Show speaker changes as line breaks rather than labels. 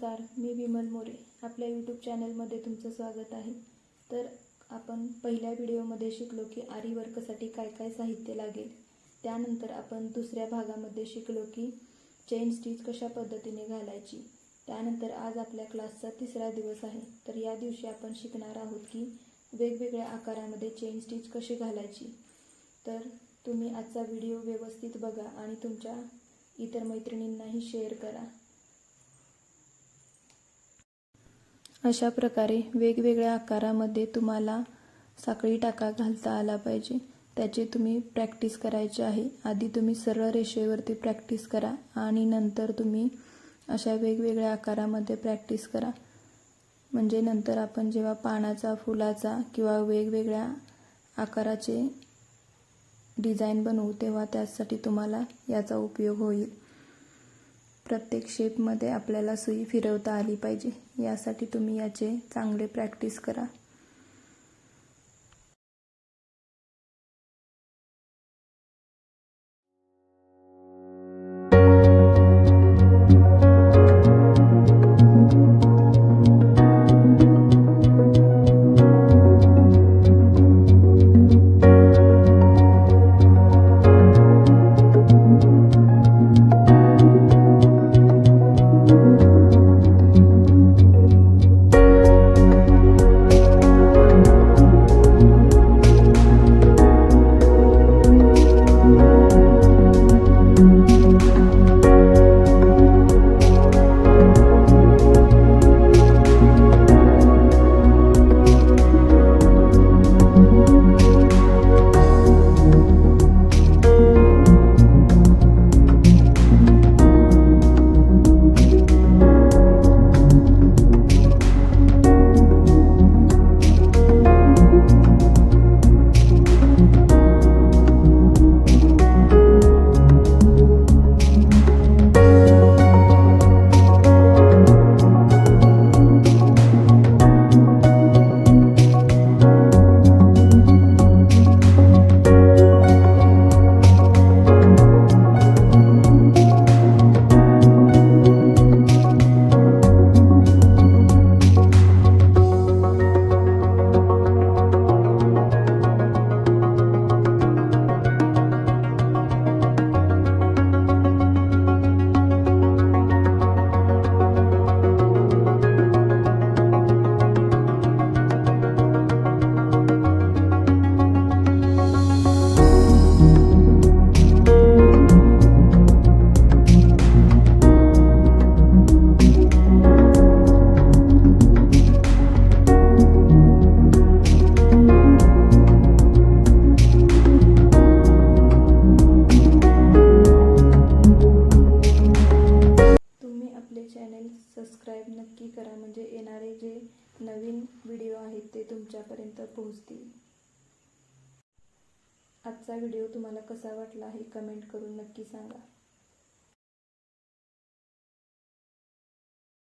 नमस्कार, मी विमल मोरे. आपल्या यूट्यूब चॅनलमध्ये तुमचं स्वागत आहे. तर आपण पहिल्या व्हिडिओमध्ये शिकलो की आरी वर्कसाठी काय काय साहित्य लागेल. त्यानंतर आपण दुसऱ्या भागामध्ये शिकलो की चेन स्टिच कशा पद्धतीने घालायची. त्यानंतर आज आपल्या क्लासचा तिसरा दिवस आहे. तर या दिवशी आपण शिकणार आहोत की वेगवेगळ्या आकारामध्ये चेन स्टिच कशी घालायची. तर तुम्ही आजचा व्हिडिओ व्यवस्थित बघा आणि तुमच्या इतर मैत्रिणींनाही शेअर करा. अशा प्रकारे वेगवेगळ्या आकारामध्ये तुम्हाला साखळी टाका घालता आला पाहिजे. त्याची तुम्ही प्रॅक्टिस करायची आहे. आधी तुम्ही सरळ रेषेवरती प्रॅक्टिस करा आणि नंतर तुम्ही अशा वेगवेगळ्या आकारामध्ये प्रॅक्टिस करा. म्हणजे नंतर आपण जेव्हा पानाचा, फुलाचा किंवा वेगवेगळ्या आकाराचे डिझाईन बनवू तेव्हा त्यासाठी तुम्हाला याचा उपयोग होईल. प्रत्येक शेपमध्ये आपल्याला सुई फिरवता आली पाहिजे. यासाठी तुम्ही याचे चांगले प्रॅक्टिस करा. चॅनल सबस्क्राईब नक्की करा, म्हणजे येणारे जे नवीन व्हिडिओ आहेत ते तुमच्यापर्यंत पोहोचतील. आजचा व्हिडिओ तुम्हाला कसा वाटला हे कमेंट करून नक्की सांगा.